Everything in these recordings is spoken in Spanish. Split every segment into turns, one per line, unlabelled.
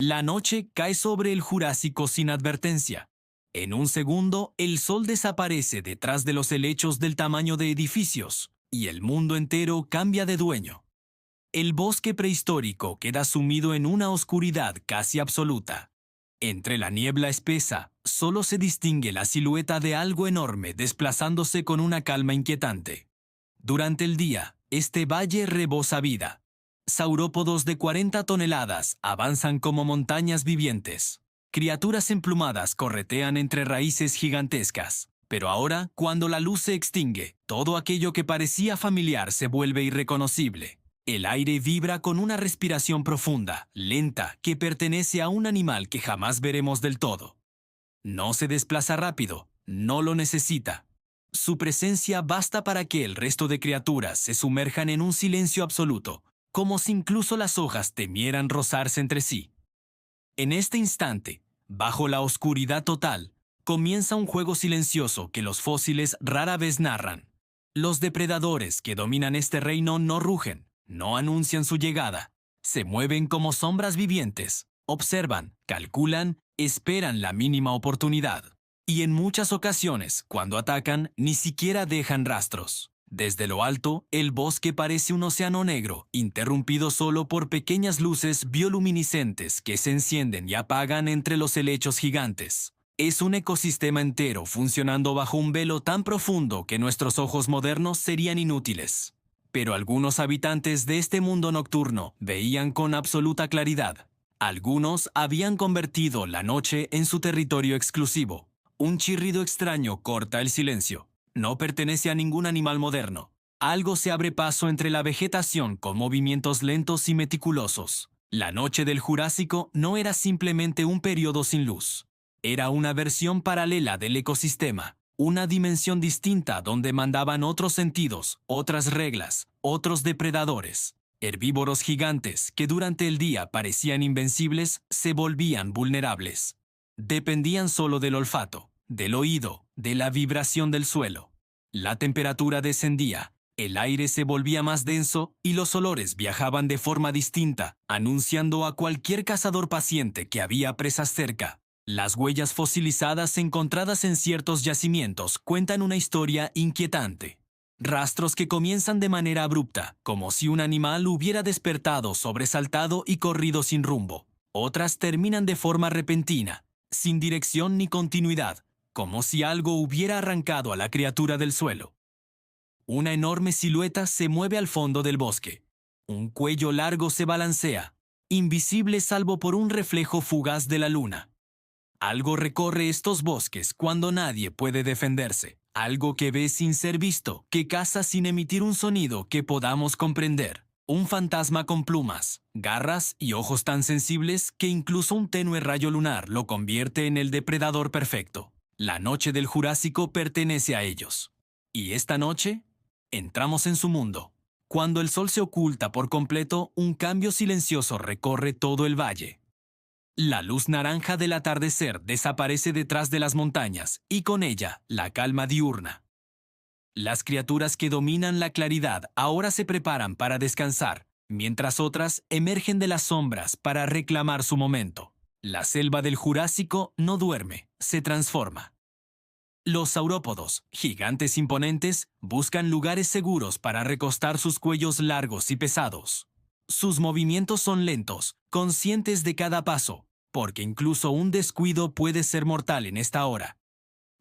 La noche cae sobre el Jurásico sin advertencia. En un segundo, el sol desaparece detrás de los helechos del tamaño de edificios, y el mundo entero cambia de dueño. El bosque prehistórico queda sumido en una oscuridad casi absoluta. Entre la niebla espesa, solo se distingue la silueta de algo enorme desplazándose con una calma inquietante. Durante el día, este valle rebosa vida. Saurópodos de 40 toneladas avanzan como montañas vivientes. Criaturas emplumadas corretean entre raíces gigantescas. Pero ahora, cuando la luz se extingue, todo aquello que parecía familiar se vuelve irreconocible. El aire vibra con una respiración profunda, lenta, que pertenece a un animal que jamás veremos del todo. No se desplaza rápido, no lo necesita. Su presencia basta para que el resto de criaturas se sumerjan en un silencio absoluto, como si incluso las hojas temieran rozarse entre sí. En este instante, bajo la oscuridad total, comienza un juego silencioso que los fósiles rara vez narran. Los depredadores que dominan este reino no rugen, no anuncian su llegada. Se mueven como sombras vivientes, observan, calculan, esperan la mínima oportunidad. Y en muchas ocasiones, cuando atacan, ni siquiera dejan rastros. Desde lo alto, el bosque parece un océano negro, interrumpido solo por pequeñas luces bioluminiscentes que se encienden y apagan entre los helechos gigantes. Es un ecosistema entero funcionando bajo un velo tan profundo que nuestros ojos modernos serían inútiles. Pero algunos habitantes de este mundo nocturno veían con absoluta claridad. Algunos habían convertido la noche en su territorio exclusivo. Un chirrido extraño corta el silencio. No pertenece a ningún animal moderno. Algo se abre paso entre la vegetación con movimientos lentos y meticulosos. La noche del Jurásico no era simplemente un periodo sin luz. Era una versión paralela del ecosistema, una dimensión distinta donde mandaban otros sentidos, otras reglas, otros depredadores. Herbívoros gigantes que durante el día parecían invencibles se volvían vulnerables. Dependían solo del olfato, del oído, de la vibración del suelo. La temperatura descendía, el aire se volvía más denso y los olores viajaban de forma distinta, anunciando a cualquier cazador paciente que había presas cerca. Las huellas fosilizadas encontradas en ciertos yacimientos cuentan una historia inquietante. Rastros que comienzan de manera abrupta, como si un animal hubiera despertado sobresaltado y corrido sin rumbo. Otras terminan de forma repentina, sin dirección ni continuidad, como si algo hubiera arrancado a la criatura del suelo. Una enorme silueta se mueve al fondo del bosque. Un cuello largo se balancea, invisible salvo por un reflejo fugaz de la luna. Algo recorre estos bosques cuando nadie puede defenderse. Algo que ve sin ser visto, que caza sin emitir un sonido que podamos comprender. Un fantasma con plumas, garras y ojos tan sensibles que incluso un tenue rayo lunar lo convierte en el depredador perfecto. La noche del Jurásico pertenece a ellos. Y esta noche, entramos en su mundo. Cuando el sol se oculta por completo, un cambio silencioso recorre todo el valle. La luz naranja del atardecer desaparece detrás de las montañas y con ella la calma diurna. Las criaturas que dominan la claridad ahora se preparan para descansar, mientras otras emergen de las sombras para reclamar su momento. La selva del Jurásico no duerme, se transforma. Los saurópodos, gigantes imponentes, buscan lugares seguros para recostar sus cuellos largos y pesados. Sus movimientos son lentos, conscientes de cada paso, porque incluso un descuido puede ser mortal en esta hora.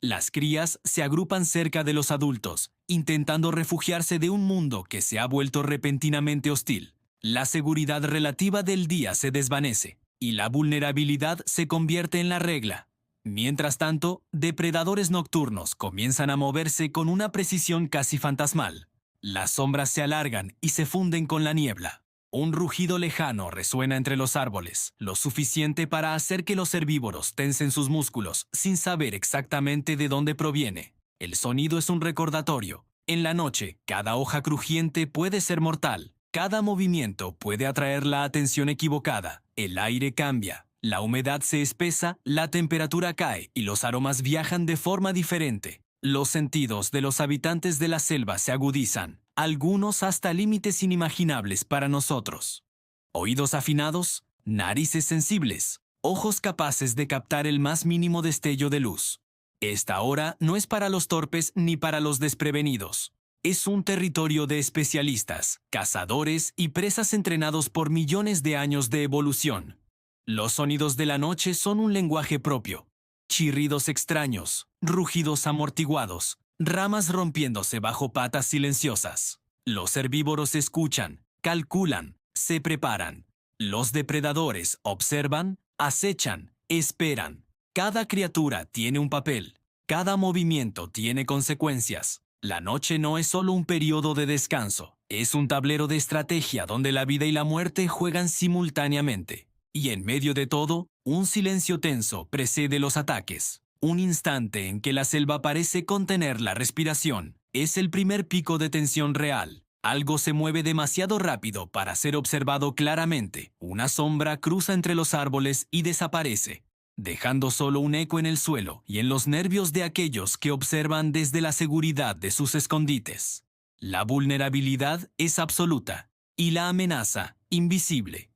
Las crías se agrupan cerca de los adultos, intentando refugiarse de un mundo que se ha vuelto repentinamente hostil. La seguridad relativa del día se desvanece, y la vulnerabilidad se convierte en la regla. Mientras tanto, depredadores nocturnos comienzan a moverse con una precisión casi fantasmal. Las sombras se alargan y se funden con la niebla. Un rugido lejano resuena entre los árboles, lo suficiente para hacer que los herbívoros tensen sus músculos sin saber exactamente de dónde proviene. El sonido es un recordatorio. En la noche, cada hoja crujiente puede ser mortal. Cada movimiento puede atraer la atención equivocada. El aire cambia, la humedad se espesa, la temperatura cae y los aromas viajan de forma diferente. Los sentidos de los habitantes de la selva se agudizan, algunos hasta límites inimaginables para nosotros. Oídos afinados, narices sensibles, ojos capaces de captar el más mínimo destello de luz. Esta hora no es para los torpes ni para los desprevenidos. Es un territorio de especialistas, cazadores y presas entrenados por millones de años de evolución. Los sonidos de la noche son un lenguaje propio. Chirridos extraños, rugidos amortiguados, ramas rompiéndose bajo patas silenciosas. Los herbívoros escuchan, calculan, se preparan. Los depredadores observan, acechan, esperan. Cada criatura tiene un papel. Cada movimiento tiene consecuencias. La noche no es solo un periodo de descanso. Es un tablero de estrategia donde la vida y la muerte juegan simultáneamente. Y en medio de todo, un silencio tenso precede los ataques. Un instante en que la selva parece contener la respiración. Es el primer pico de tensión real. Algo se mueve demasiado rápido para ser observado claramente. Una sombra cruza entre los árboles y desaparece, dejando solo un eco en el suelo y en los nervios de aquellos que observan desde la seguridad de sus escondites. La vulnerabilidad es absoluta y la amenaza invisible.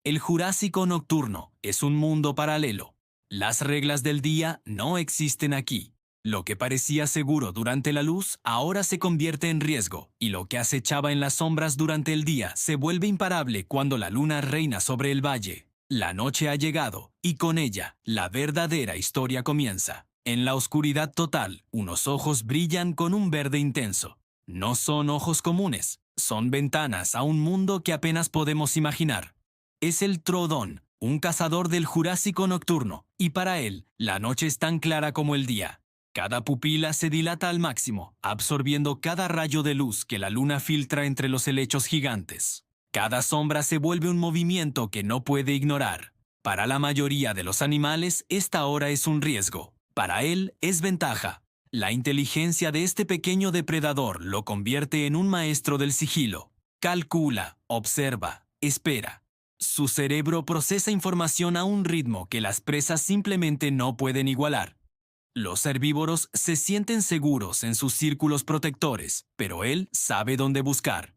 El Jurásico nocturno es un mundo paralelo. Las reglas del día no existen aquí. Lo que parecía seguro durante la luz ahora se convierte en riesgo, y lo que acechaba en las sombras durante el día se vuelve imparable cuando la luna reina sobre el valle. La noche ha llegado, y con ella, la verdadera historia comienza. En la oscuridad total, unos ojos brillan con un verde intenso. No son ojos comunes, son ventanas a un mundo que apenas podemos imaginar. Es el Troodon, un cazador del Jurásico nocturno, y para él, la noche es tan clara como el día. Cada pupila se dilata al máximo, absorbiendo cada rayo de luz que la luna filtra entre los helechos gigantes. Cada sombra se vuelve un movimiento que no puede ignorar. Para la mayoría de los animales, esta hora es un riesgo. Para él, es ventaja. La inteligencia de este pequeño depredador lo convierte en un maestro del sigilo. Calcula, observa, espera. Su cerebro procesa información a un ritmo que las presas simplemente no pueden igualar. Los herbívoros se sienten seguros en sus círculos protectores, pero él sabe dónde buscar.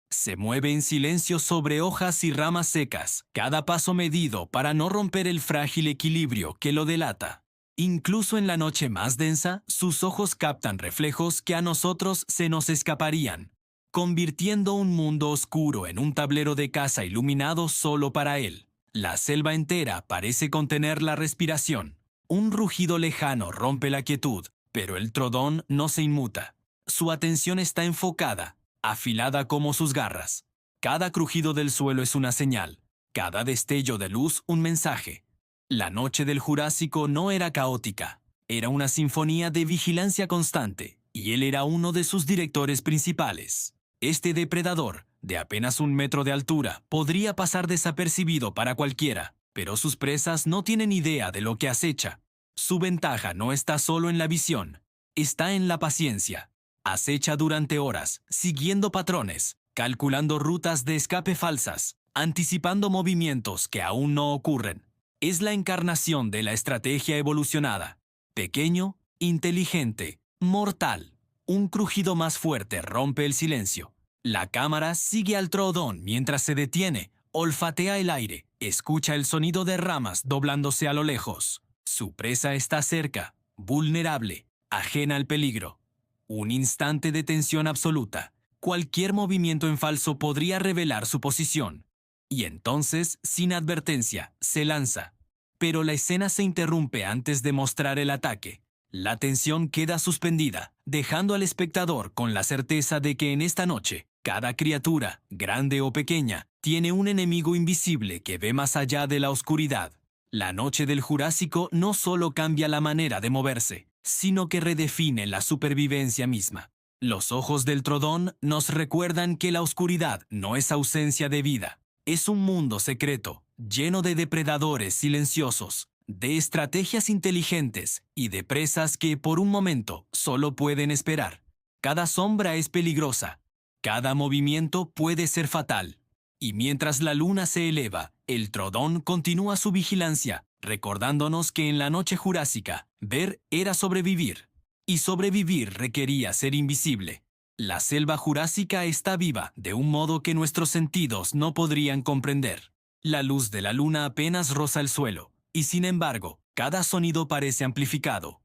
Se mueve en silencio sobre hojas y ramas secas, cada paso medido para no romper el frágil equilibrio que lo delata. Incluso en la noche más densa, sus ojos captan reflejos que a nosotros se nos escaparían, convirtiendo un mundo oscuro en un tablero de caza iluminado solo para él. La selva entera parece contener la respiración. Un rugido lejano rompe la quietud, pero el Troodon no se inmuta. Su atención está enfocada, afilada como sus garras. Cada crujido del suelo es una señal, cada destello de luz un mensaje. La noche del Jurásico no era caótica, era una sinfonía de vigilancia constante, y él era uno de sus directores principales. Este depredador, de apenas 1 metro de altura, podría pasar desapercibido para cualquiera, pero sus presas no tienen idea de lo que acecha. Su ventaja no está solo en la visión, está en la paciencia. Acecha durante horas, siguiendo patrones, calculando rutas de escape falsas, anticipando movimientos que aún no ocurren. Es la encarnación de la estrategia evolucionada. Pequeño, inteligente, mortal. Un crujido más fuerte rompe el silencio. La cámara sigue al Troodon mientras se detiene, olfatea el aire, escucha el sonido de ramas doblándose a lo lejos. Su presa está cerca, vulnerable, ajena al peligro. Un instante de tensión absoluta. Cualquier movimiento en falso podría revelar su posición. Y entonces, sin advertencia, se lanza. Pero la escena se interrumpe antes de mostrar el ataque. La tensión queda suspendida, dejando al espectador con la certeza de que en esta noche, cada criatura, grande o pequeña, tiene un enemigo invisible que ve más allá de la oscuridad. La noche del Jurásico no solo cambia la manera de moverse, sino que redefine la supervivencia misma. Los ojos del Troodon nos recuerdan que la oscuridad no es ausencia de vida. Es un mundo secreto, lleno de depredadores silenciosos, de estrategias inteligentes y de presas que por un momento solo pueden esperar. Cada sombra es peligrosa, cada movimiento puede ser fatal. Y mientras la luna se eleva, el Troodon continúa su vigilancia, recordándonos que en la noche jurásica, ver era sobrevivir. Y sobrevivir requería ser invisible. La selva jurásica está viva de un modo que nuestros sentidos no podrían comprender. La luz de la luna apenas roza el suelo, y sin embargo, cada sonido parece amplificado.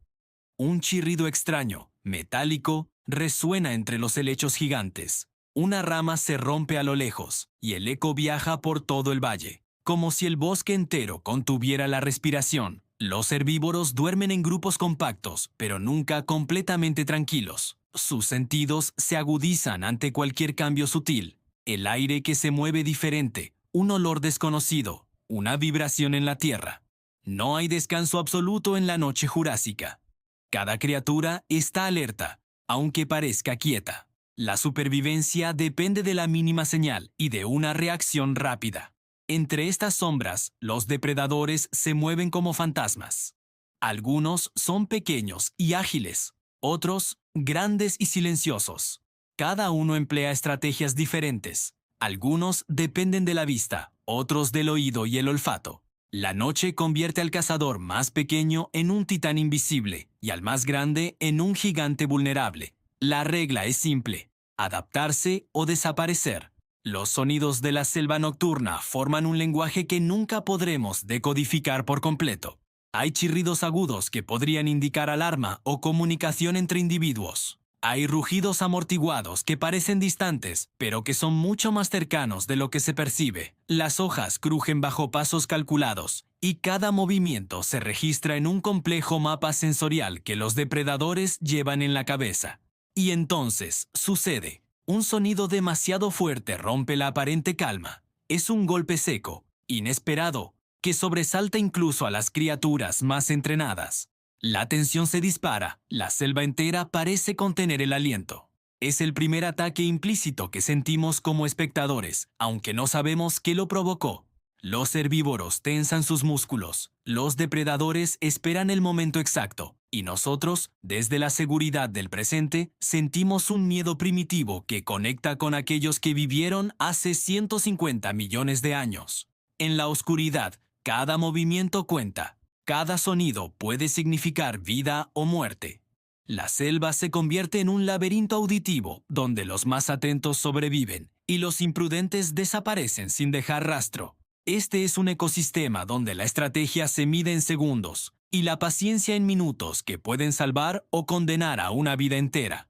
Un chirrido extraño, metálico, resuena entre los helechos gigantes. Una rama se rompe a lo lejos, y el eco viaja por todo el valle, como si el bosque entero contuviera la respiración. Los herbívoros duermen en grupos compactos, pero nunca completamente tranquilos. Sus sentidos se agudizan ante cualquier cambio sutil. El aire que se mueve diferente, un olor desconocido, una vibración en la tierra. No hay descanso absoluto en la noche jurásica. Cada criatura está alerta, aunque parezca quieta. La supervivencia depende de la mínima señal y de una reacción rápida. Entre estas sombras, los depredadores se mueven como fantasmas. Algunos son pequeños y ágiles, otros grandes y silenciosos. Cada uno emplea estrategias diferentes. Algunos dependen de la vista, otros del oído y el olfato. La noche convierte al cazador más pequeño en un titán invisible y al más grande en un gigante vulnerable. La regla es simple: adaptarse o desaparecer. Los sonidos de la selva nocturna forman un lenguaje que nunca podremos decodificar por completo. Hay chirridos agudos que podrían indicar alarma o comunicación entre individuos. Hay rugidos amortiguados que parecen distantes, pero que son mucho más cercanos de lo que se percibe. Las hojas crujen bajo pasos calculados, y cada movimiento se registra en un complejo mapa sensorial que los depredadores llevan en la cabeza. Y entonces sucede. Un sonido demasiado fuerte rompe la aparente calma. Es un golpe seco, inesperado, que sobresalta incluso a las criaturas más entrenadas. La tensión se dispara, la selva entera parece contener el aliento. Es el primer ataque implícito que sentimos como espectadores, aunque no sabemos qué lo provocó. Los herbívoros tensan sus músculos, los depredadores esperan el momento exacto, y nosotros, desde la seguridad del presente, sentimos un miedo primitivo que conecta con aquellos que vivieron hace 150 millones de años. En la oscuridad, cada movimiento cuenta. Cada sonido puede significar vida o muerte. La selva se convierte en un laberinto auditivo donde los más atentos sobreviven y los imprudentes desaparecen sin dejar rastro. Este es un ecosistema donde la estrategia se mide en segundos y la paciencia en minutos que pueden salvar o condenar a una vida entera.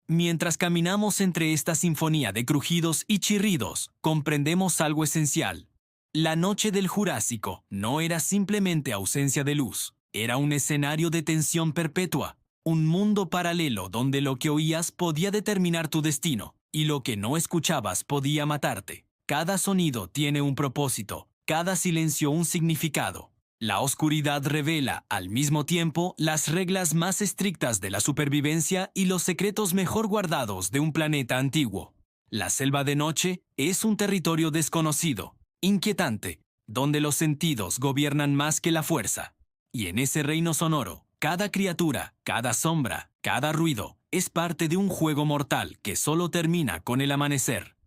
Mientras caminamos entre esta sinfonía de crujidos y chirridos, comprendemos algo esencial. La noche del Jurásico no era simplemente ausencia de luz, era un escenario de tensión perpetua, un mundo paralelo donde lo que oías podía determinar tu destino y lo que no escuchabas podía matarte. Cada sonido tiene un propósito, cada silencio un significado. La oscuridad revela, al mismo tiempo, las reglas más estrictas de la supervivencia y los secretos mejor guardados de un planeta antiguo. La selva de noche es un territorio desconocido, inquietante, donde los sentidos gobiernan más que la fuerza. Y en ese reino sonoro, cada criatura, cada sombra, cada ruido, es parte de un juego mortal que solo termina con el amanecer.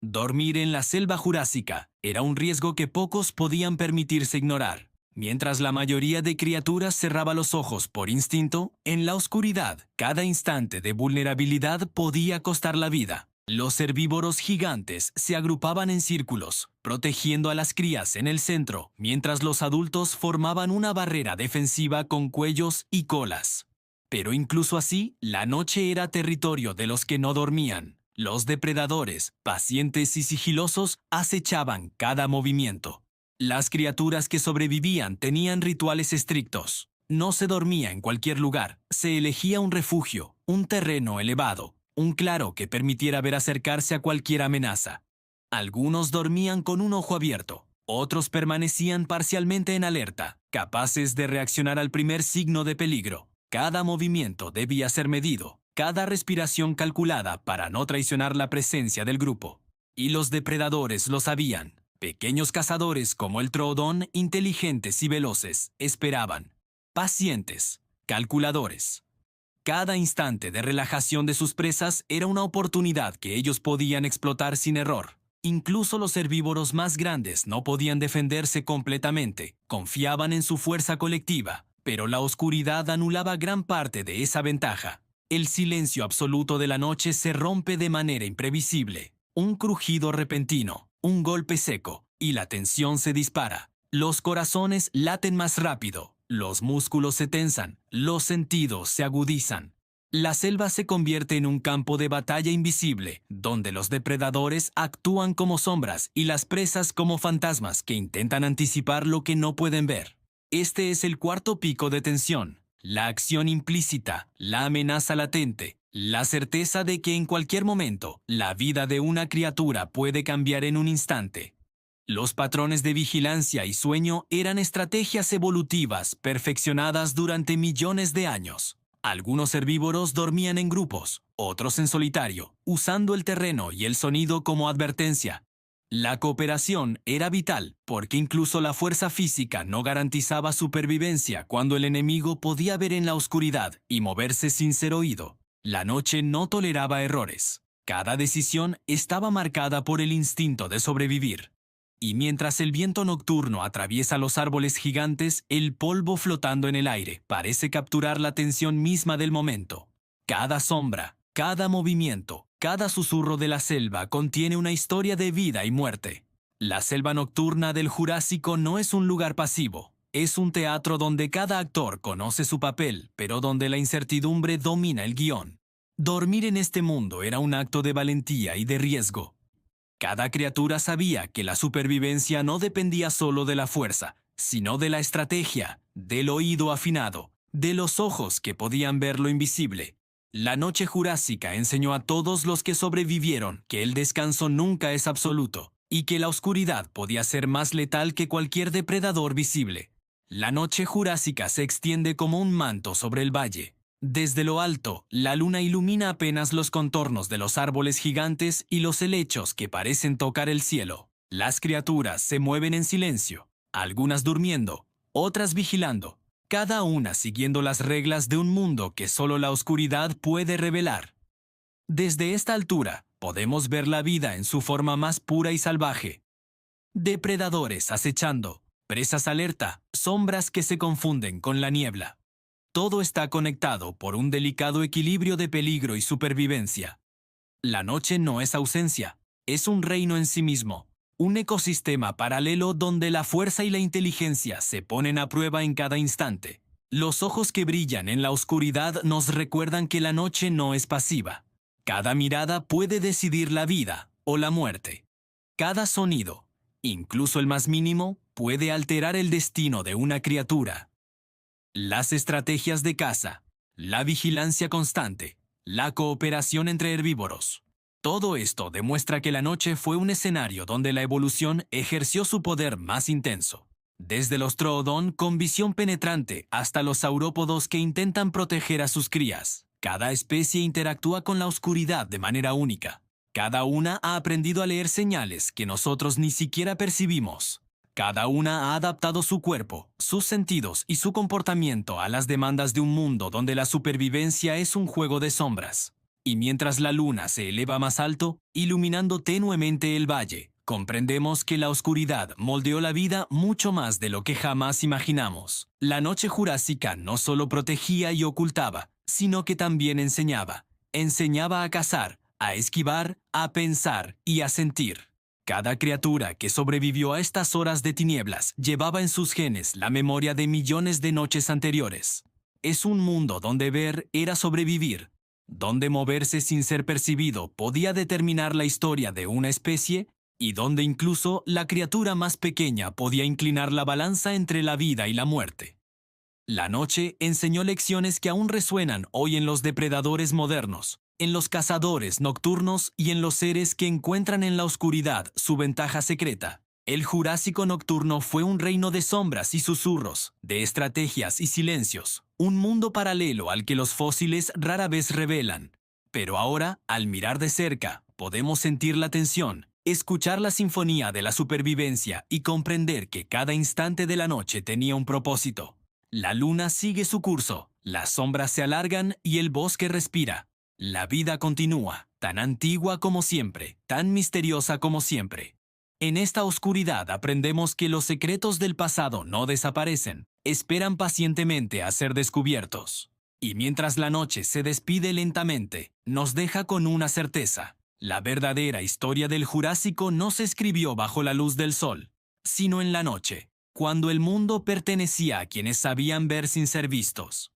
Dormir en la selva jurásica era un riesgo que pocos podían permitirse ignorar. Mientras la mayoría de criaturas cerraba los ojos por instinto, en la oscuridad, cada instante de vulnerabilidad podía costar la vida. Los herbívoros gigantes se agrupaban en círculos, protegiendo a las crías en el centro, mientras los adultos formaban una barrera defensiva con cuellos y colas. Pero incluso así, la noche era territorio de los que no dormían. Los depredadores, pacientes y sigilosos, acechaban cada movimiento. Las criaturas que sobrevivían tenían rituales estrictos. No se dormía en cualquier lugar, se elegía un refugio, un terreno elevado, un claro que permitiera ver acercarse a cualquier amenaza. Algunos dormían con un ojo abierto, otros permanecían parcialmente en alerta, capaces de reaccionar al primer signo de peligro. Cada movimiento debía ser medido, cada respiración calculada para no traicionar la presencia del grupo. Y los depredadores lo sabían. Pequeños cazadores como el troodón, inteligentes y veloces, esperaban. Pacientes, calculadores. Cada instante de relajación de sus presas era una oportunidad que ellos podían explotar sin error. Incluso los herbívoros más grandes no podían defenderse completamente, confiaban en su fuerza colectiva, pero la oscuridad anulaba gran parte de esa ventaja. El silencio absoluto de la noche se rompe de manera imprevisible. Un crujido repentino, un golpe seco, y la tensión se dispara. Los corazones laten más rápido, los músculos se tensan, los sentidos se agudizan. La selva se convierte en un campo de batalla invisible, donde los depredadores actúan como sombras y las presas como fantasmas que intentan anticipar lo que no pueden ver. Este es el cuarto pico de tensión, la acción implícita, la amenaza latente, la certeza de que en cualquier momento la vida de una criatura puede cambiar en un instante. Los patrones de vigilancia y sueño eran estrategias evolutivas perfeccionadas durante millones de años. Algunos herbívoros dormían en grupos, otros en solitario, usando el terreno y el sonido como advertencia. La cooperación era vital porque incluso la fuerza física no garantizaba supervivencia cuando el enemigo podía ver en la oscuridad y moverse sin ser oído. La noche no toleraba errores. Cada decisión estaba marcada por el instinto de sobrevivir. Y mientras el viento nocturno atraviesa los árboles gigantes, el polvo flotando en el aire parece capturar la tensión misma del momento. Cada sombra, cada movimiento, cada susurro de la selva contiene una historia de vida y muerte. La selva nocturna del Jurásico no es un lugar pasivo. Es un teatro donde cada actor conoce su papel, pero donde la incertidumbre domina el guión. Dormir en este mundo era un acto de valentía y de riesgo. Cada criatura sabía que la supervivencia no dependía solo de la fuerza, sino de la estrategia, del oído afinado, de los ojos que podían ver lo invisible. La noche jurásica enseñó a todos los que sobrevivieron que el descanso nunca es absoluto y que la oscuridad podía ser más letal que cualquier depredador visible. La noche jurásica se extiende como un manto sobre el valle. Desde lo alto, la luna ilumina apenas los contornos de los árboles gigantes y los helechos que parecen tocar el cielo. Las criaturas se mueven en silencio, algunas durmiendo, otras vigilando, cada una siguiendo las reglas de un mundo que solo la oscuridad puede revelar. Desde esta altura, podemos ver la vida en su forma más pura y salvaje. Depredadores acechando, presas alerta, sombras que se confunden con la niebla. Todo está conectado por un delicado equilibrio de peligro y supervivencia. La noche no es ausencia, es un reino en sí mismo, un ecosistema paralelo donde la fuerza y la inteligencia se ponen a prueba en cada instante. Los ojos que brillan en la oscuridad nos recuerdan que la noche no es pasiva. Cada mirada puede decidir la vida o la muerte. Cada sonido, incluso el más mínimo, puede alterar el destino de una criatura. Las estrategias de caza, la vigilancia constante, la cooperación entre herbívoros. Todo esto demuestra que la noche fue un escenario donde la evolución ejerció su poder más intenso. Desde los troodón con visión penetrante hasta los saurópodos que intentan proteger a sus crías. Cada especie interactúa con la oscuridad de manera única. Cada una ha aprendido a leer señales que nosotros ni siquiera percibimos. Cada una ha adaptado su cuerpo, sus sentidos y su comportamiento a las demandas de un mundo donde la supervivencia es un juego de sombras. Y mientras la luna se eleva más alto, iluminando tenuemente el valle, comprendemos que la oscuridad moldeó la vida mucho más de lo que jamás imaginamos. La noche jurásica no solo protegía y ocultaba, sino que también enseñaba. Enseñaba a cazar, a esquivar, a pensar y a sentir. Cada criatura que sobrevivió a estas horas de tinieblas llevaba en sus genes la memoria de millones de noches anteriores. Es un mundo donde ver era sobrevivir, donde moverse sin ser percibido podía determinar la historia de una especie y donde incluso la criatura más pequeña podía inclinar la balanza entre la vida y la muerte. La noche enseñó lecciones que aún resuenan hoy en los depredadores modernos, en los cazadores nocturnos y en los seres que encuentran en la oscuridad su ventaja secreta. El Jurásico nocturno fue un reino de sombras y susurros, de estrategias y silencios, un mundo paralelo al que los fósiles rara vez revelan. Pero ahora, al mirar de cerca, podemos sentir la tensión, escuchar la sinfonía de la supervivencia y comprender que cada instante de la noche tenía un propósito. La luna sigue su curso, las sombras se alargan y el bosque respira. La vida continúa, tan antigua como siempre, tan misteriosa como siempre. En esta oscuridad aprendemos que los secretos del pasado no desaparecen, esperan pacientemente a ser descubiertos. Y mientras la noche se despide lentamente, nos deja con una certeza. La verdadera historia del Jurásico no se escribió bajo la luz del sol, sino en la noche, cuando el mundo pertenecía a quienes sabían ver sin ser vistos.